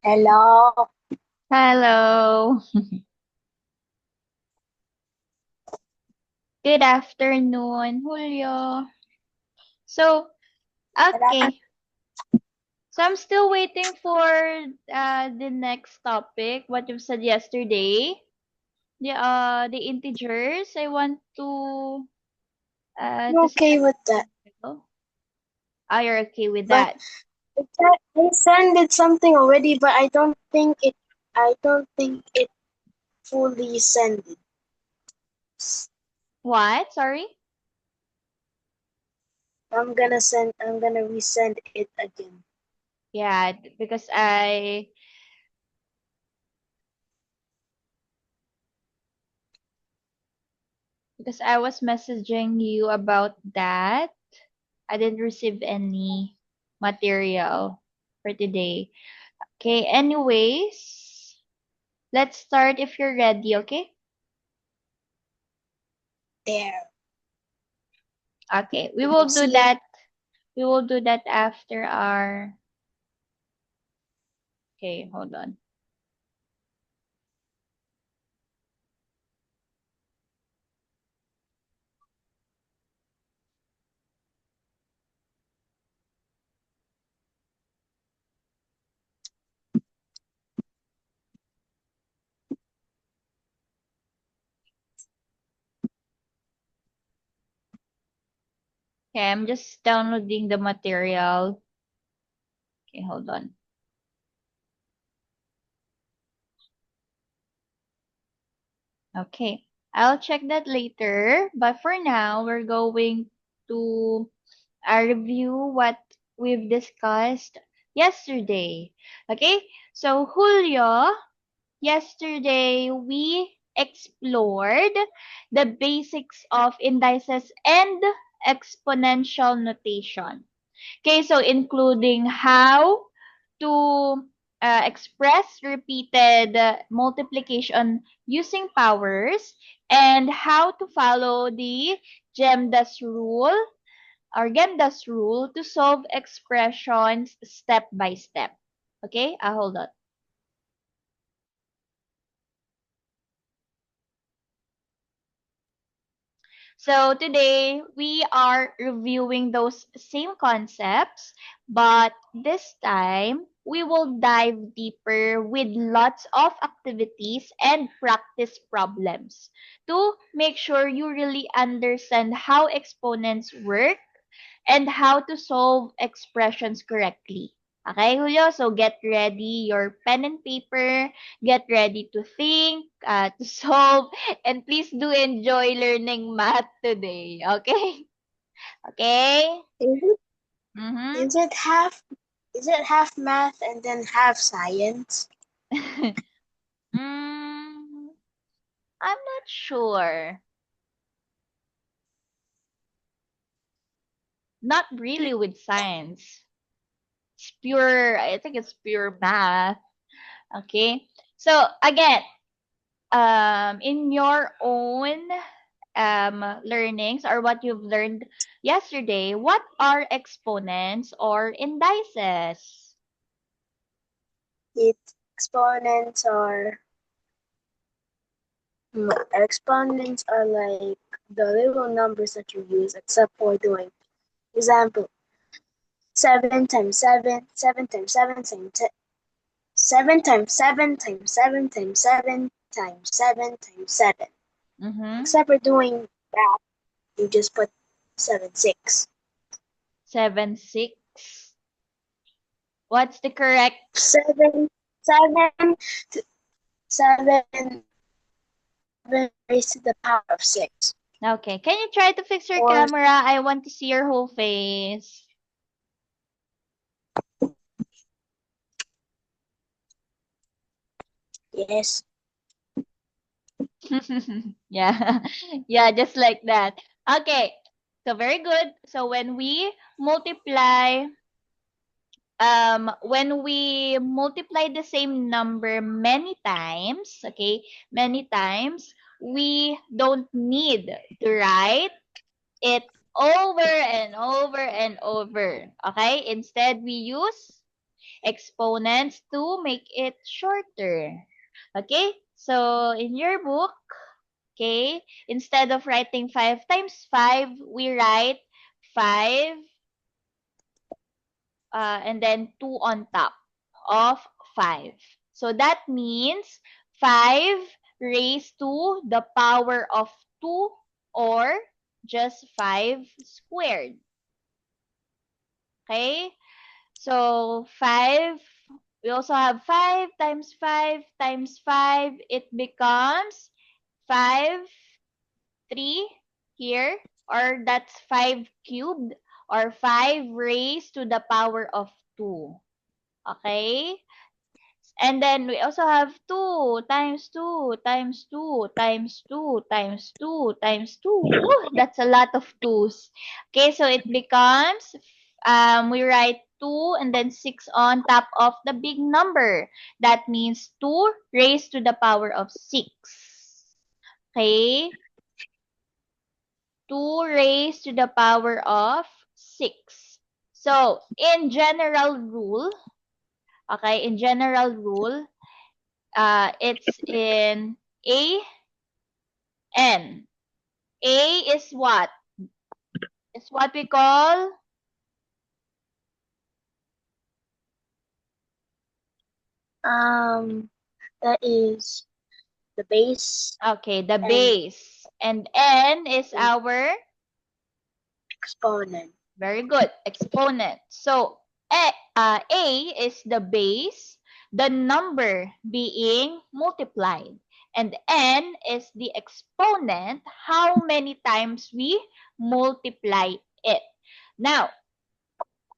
Hello. Hello. Good afternoon, Julio. So, okay. So I'm still waiting for the next topic, what you've said yesterday. The integers. I want I'm to see okay that. with that. Ah, you're okay with But that. I sent something already, but I don't think it fully sent it. What? Sorry? I'm gonna resend it again. Yeah, because I was messaging you about that. I didn't receive any material for today. Okay, anyways, let's start if you're ready, okay? There. Okay, we Did you will do see it? that. We will do that after our. Okay, hold on. Okay, I'm just downloading the material. Okay, hold on. Okay, I'll check that later. But for now, we're going to review what we've discussed yesterday. Okay, so Julio, yesterday we explored the basics of indices and exponential notation. Okay, so including how to express repeated multiplication using powers and how to follow the GEMDAS rule GEMDAS rule to solve expressions step by step. Okay, hold on. So today we are reviewing those same concepts, but this time we will dive deeper with lots of activities and practice problems to make sure you really understand how exponents work and how to solve expressions correctly. Okay, Julio? So get ready your pen and paper, get ready to think, to solve, and please do enjoy learning math today. Okay? Okay? Is it? Mm-hmm. Is it half? Is it half math and then half science? mm, I'm not sure. Not really with science. It's pure, I think it's pure math. Okay? So again, in your own learnings or what you've learned yesterday, what are exponents or indices? It exponents exponents are like the little numbers that you use, except for doing example 7 times 7, 7 times 7 times 7 times 7 times 7 times 7 times 7. Mm-hmm. Except for doing that, you just put 7 6. 7, 6. What's the correct? 7 7 raised to the power of 6. Okay, can you try to fix your Or camera? I want to see your whole face. yes, Yeah. Yeah, just like that. Okay. So very good. So when we multiply the same number many times, okay, many times, we don't need to write it over and over and over. Okay? Instead, we use exponents to make it shorter. Okay? So, in your book, okay, instead of writing 5 times 5, we write 5 and then 2 on top of 5. So that means 5 raised to the power of 2 or just 5 squared. Okay? So 5, we also have 5 times 5 times 5. It becomes 5, 3 here, or that's 5 cubed, or 5 raised to the power of 2. Okay? And then we also have 2 times 2 times 2 times 2 times 2 times 2. Woo, that's a lot of 2's. Okay, so it becomes, we write 2 and then 6 on top of the big number. That means 2 raised to the power of 6. Okay? 2 raised to the power of 6. So, in general rule, okay, in general rule, it's in A-N. A is what? It's what we call, That is the base okay, the and base. And N is our, exponent. very good, exponent. So, A is the base, the number being multiplied. And N is the exponent, how many times we multiply it. Now,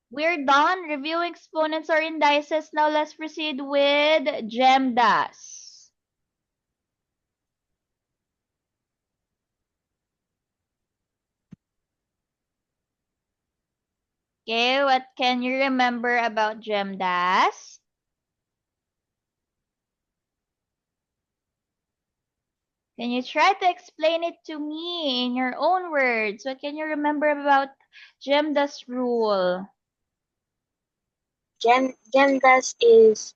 we're done reviewing exponents or indices. Now let's proceed with GEMDAS. Okay, what can you remember about GEMDAS? Can you try to explain it to me in your own words? What can you remember about GEMDAS rule? GEMDAS is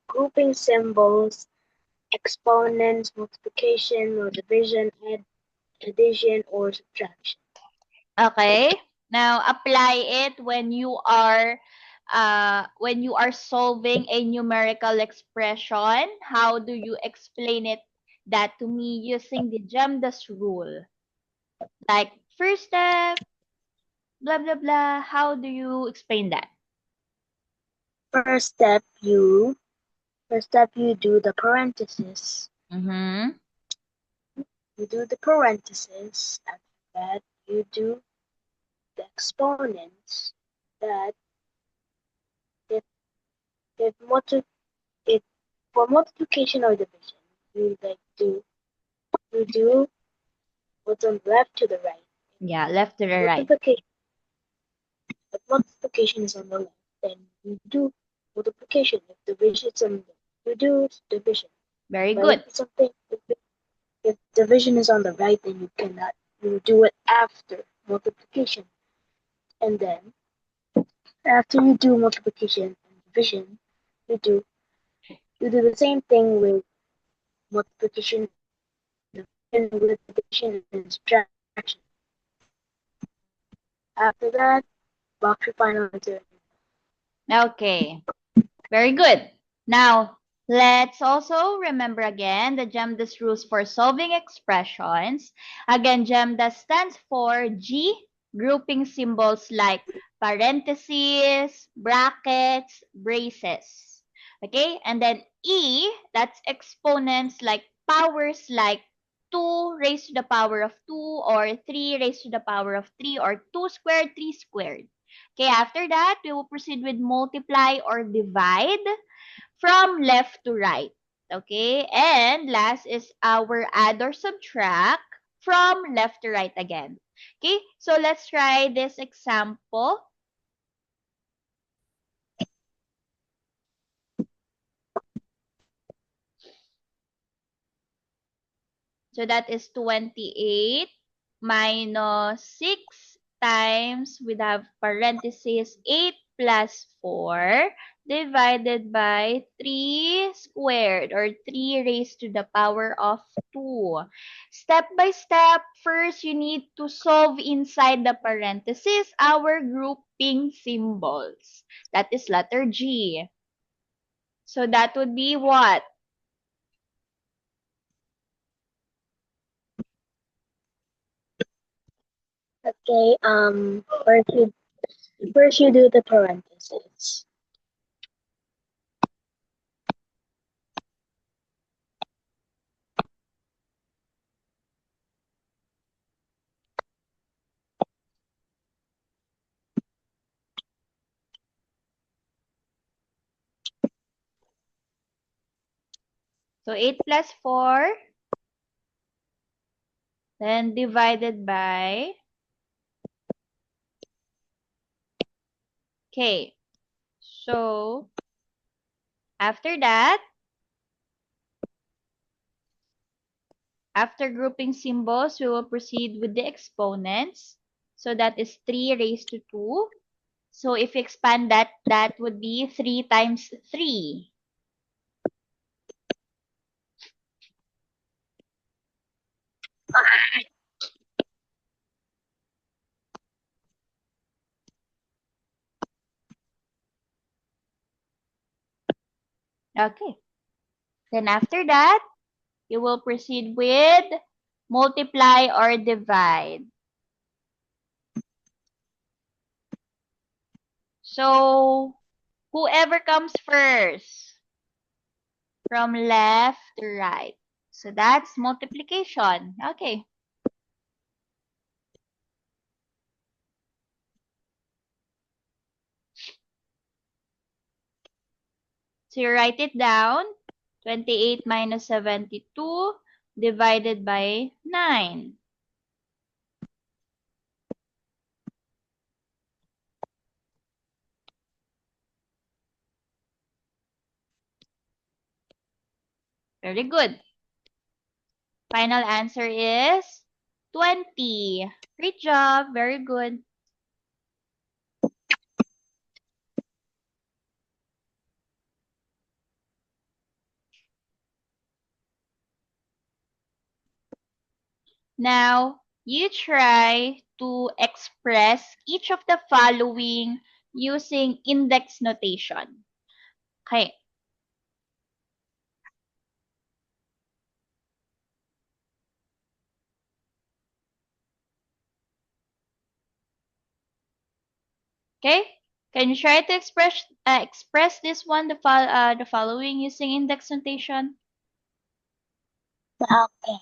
grouping symbols, exponents, multiplication or division, addition or subtraction. Okay. Now apply it when you are solving a numerical expression. How do you explain it that to me using the GEMDAS rule? Like first step, blah blah blah. How do you explain that? First step, you do the parentheses. Mm-hmm. You do the parentheses. After that, you do the exponents. That if multi if for multiplication or division, you do what's on the left to the right. Yeah, left to the right. Multiplication If multiplication is on the left, then you do multiplication. If division is on the left, you do division. Very But good. if division is on the right, then you cannot. You do it after multiplication, and then after you do multiplication and division, you do the same thing with multiplication, division, with addition and subtraction. After that, box your final answer. Okay. Very good. Now, let's also remember again the GEMDAS rules for solving expressions. Again, GEMDAS stands for G, grouping symbols like parentheses, brackets, braces. Okay, and then E, that's exponents like powers like 2 raised to the power of 2 or 3 raised to the power of 3 or 2 squared, 3 squared. Okay, after that, we will proceed with multiply or divide from left to right. Okay, and last is our add or subtract from left to right again. Okay, so let's try this example. So that is 28 minus 6 times, we have parentheses, 8 plus 4 divided by 3 squared or 3 raised to the power of 2. Step by step, first you need to solve inside the parenthesis our grouping symbols. That is letter G. So that would be what? Okay, first you do the parentheses. So 8 plus 4, then divided by, okay. So, after that, after grouping symbols, we will proceed with the exponents. So that is 3 raised to 2. So if you expand that, that would be 3 times 3. Okay. Then after that, you will proceed with multiply or divide. So, whoever comes first, from left to right. So that's multiplication. Okay. So you write it down. 28 minus 72 divided by 9. Very good. Final answer is 20. Great job. Very good. Now, you try to express each of the following using index notation. Okay. Okay? Can you try to express this one, the following using index notation? Okay.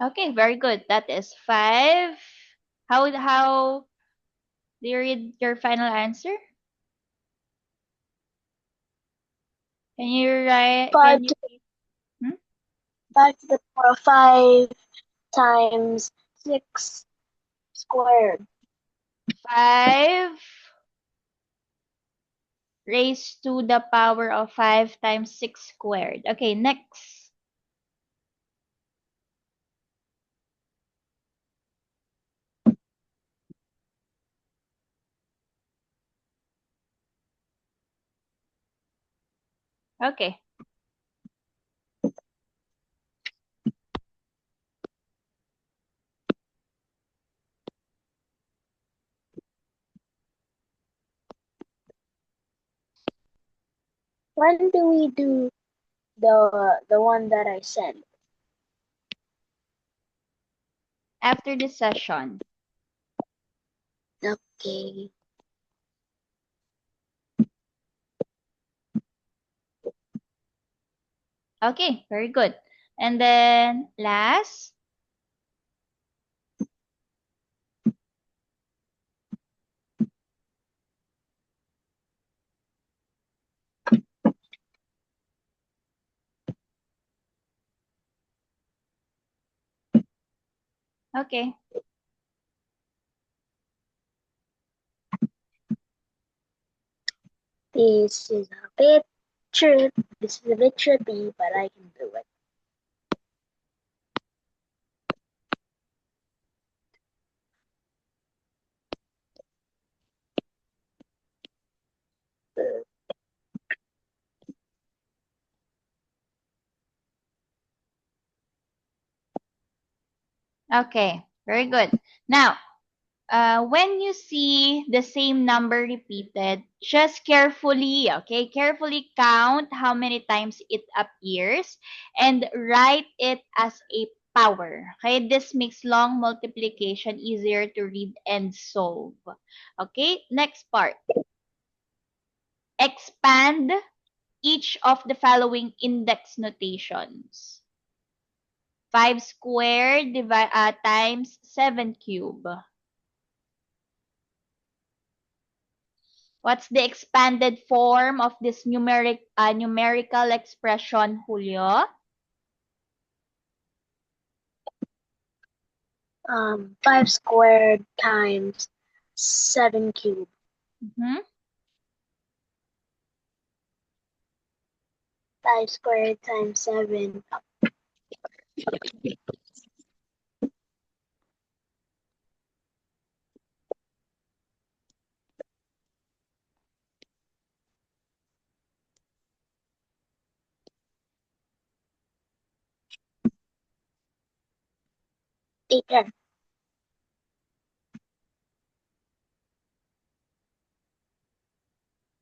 Okay, very good. That is 5. How do you read your final answer? Can you write? Five Can you? to Hmm? 5 times 6 squared. 5 raised to the power of 5 times 6 squared. Okay, next. Okay. When do we do the one that I sent? After this session. Okay. Okay, very good. And then last. Okay. This is a bit This is a bit trippy, but I can do it. Okay. Very good. Now, when you see the same number repeated, just carefully count how many times it appears and write it as a power. Okay, this makes long multiplication easier to read and solve. Okay, next part. Expand each of the following index notations. 5 squared times 7 cube. What's the expanded form of this numerical expression, Julio? 5 squared times 7 cubed. Mhm. 5 squared times 7. 8, 10.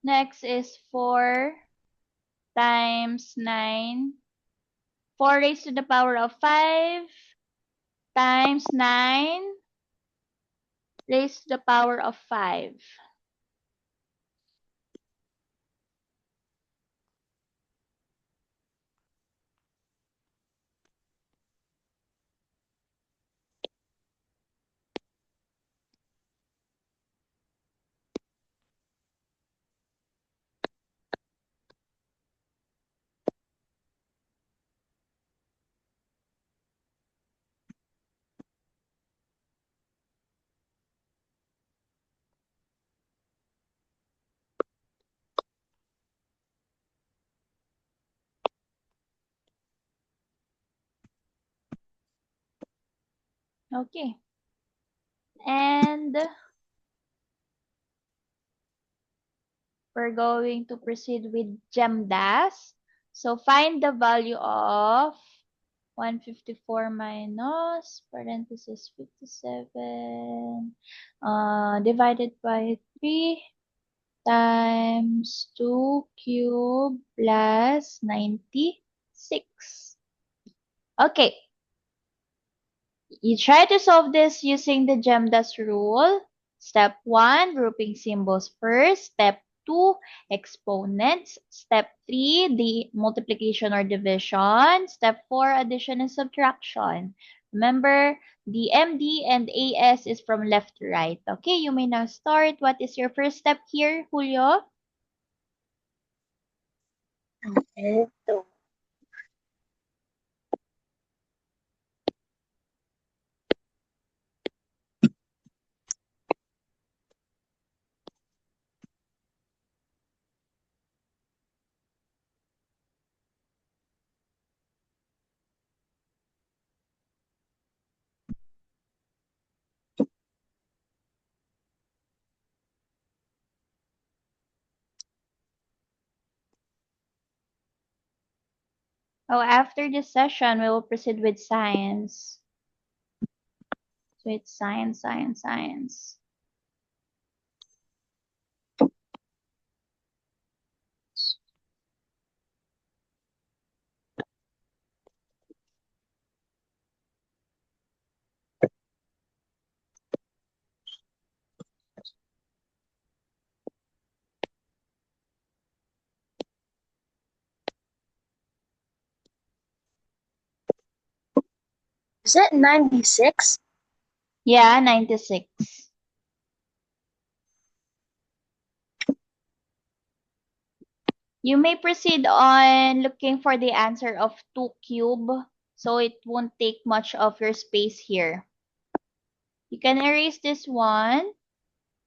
Next is 4 times 9. 4 raised to the power of 5 times 9 raised to the power of 5. Okay. And we're going to proceed with GEMDAS. So find the value of 154 minus parenthesis 57 divided by 3 times 2 cube plus 96. Okay, you try to solve this using the GEMDAS rule. Step 1, grouping symbols first. Step 2, exponents. Step 3, the multiplication or division. Step 4, addition and subtraction. Remember, the MD and AS is from left to right. Okay, you may now start. What is your first step here, Julio? Ito. Oh, after this session, we will proceed with science. So it's science. Is that 96? Yeah, 96. You may proceed on looking for the answer of 2 cube, so it won't take much of your space here. You can erase this one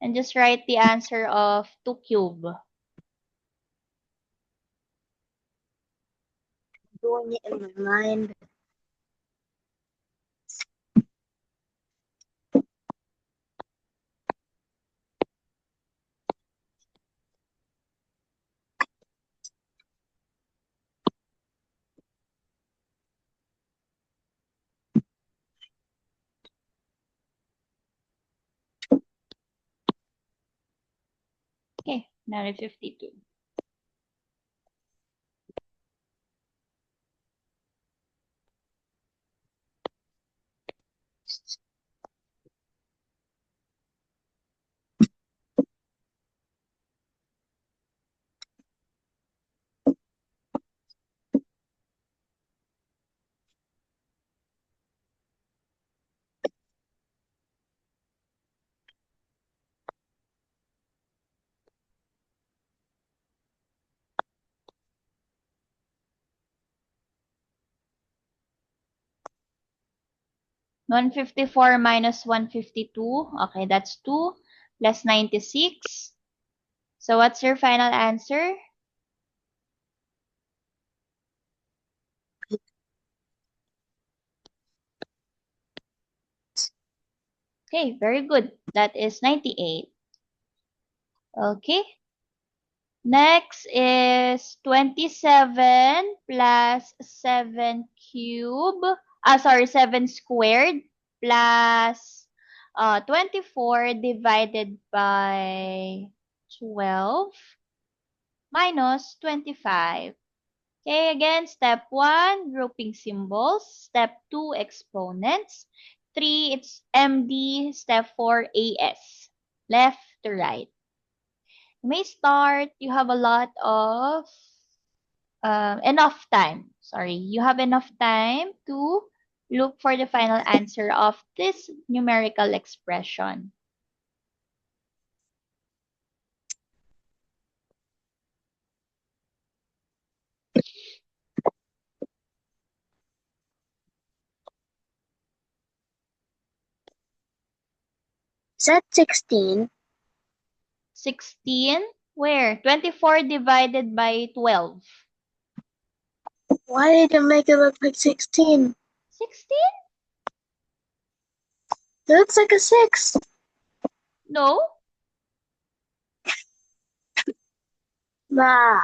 and just write the answer of 2 cube. Doing it in my mind. Okay, another 52. One 154 minus 152. Okay, that's 2 plus 96. So what's your final answer? Okay, very good. That is 98. Okay. Next is 27 plus 7 cube. Sorry, 7 squared plus 24 divided by 12 minus 25. Okay, again, step 1, grouping symbols. Step 2, exponents. 3, it's MD. Step 4, AS. Left to right. You may start. You have a lot of enough time. Sorry, you have enough time to look for the final answer of this numerical expression. Is that 16? 16, where? 24 divided by 12. Why did you make it look like 16? 16? It looks like a 6. No? Nah.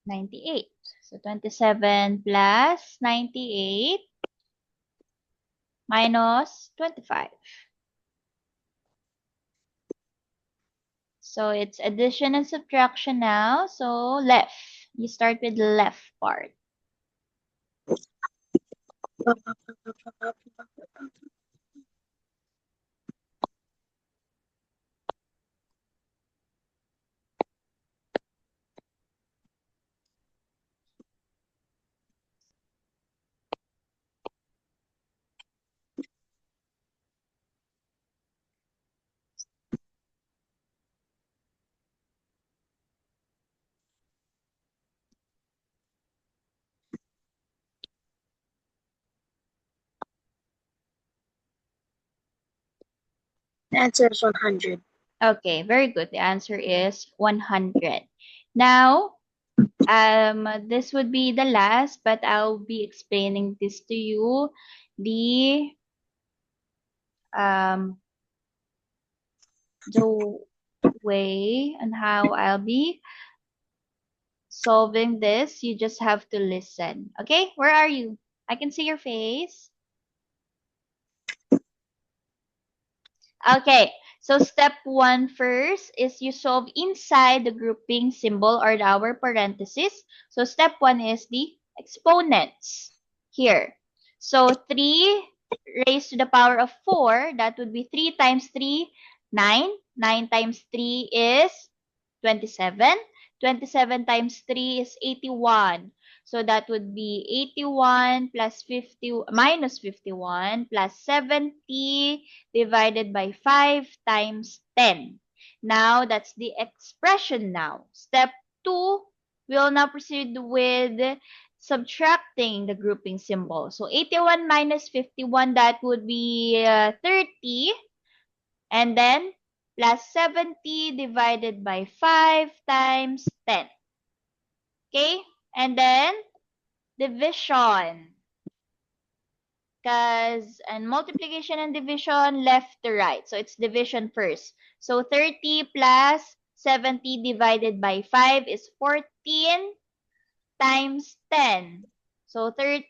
98. So 27 plus 98 minus 25. So it's addition and subtraction now. So left. You start with the left part. The answer is 100. Okay, very good. The answer is 100. Now, this would be the last, but I'll be explaining this to you. Um, the way and how I'll be solving this. You just have to listen. Okay, where are you? I can see your face. Okay, So step 1 first is you solve inside the grouping symbol or our parenthesis. So step 1 is the exponents here. So 3 raised to the power of 4, that would be 3 times 3, 9. 9 times 3 is 27. 27 times 3 is 81. So that would be 81 plus 50 minus 51 plus 70 divided by 5 times 10. Now, that's the expression now. Step 2, we'll now proceed with subtracting the grouping symbol. So, 81 minus 51, that would be 30. And then, plus 70 divided by 5 times 10. Okay? And then, division. And multiplication and division left to right. So it's division first. So 30 plus 70 divided by 5 is 14 times 10. So 30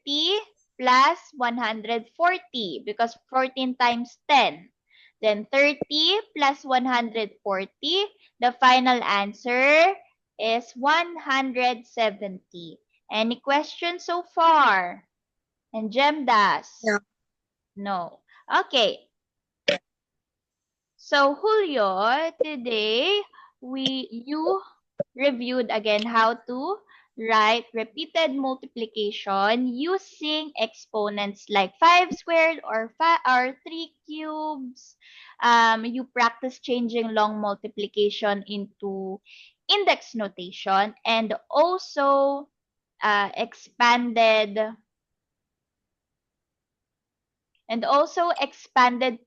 plus 140 because 14 times 10. Then 30 plus 140, the final answer is 170. Any questions so far? And Jem does? No. No. Okay. So Julio, today you reviewed again how to write repeated multiplication using exponents like 5 squared or 3 cubes. You practice changing long multiplication into index notation and also expanded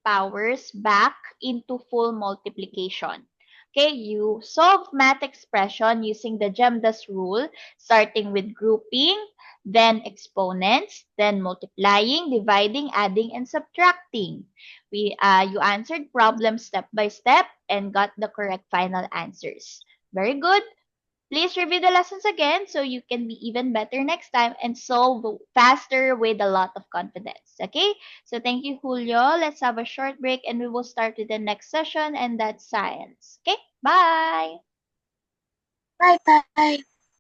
powers back into full multiplication. Okay, you solve math expression using the GEMDAS rule, starting with grouping, then exponents, then multiplying, dividing, adding, and subtracting. You answered problems step by step and got the correct final answers. Very good. Please review the lessons again so you can be even better next time and solve faster with a lot of confidence. Okay? So thank you, Julio. Let's have a short break and we will start with the next session, and that's science. Okay? Bye! Bye bye.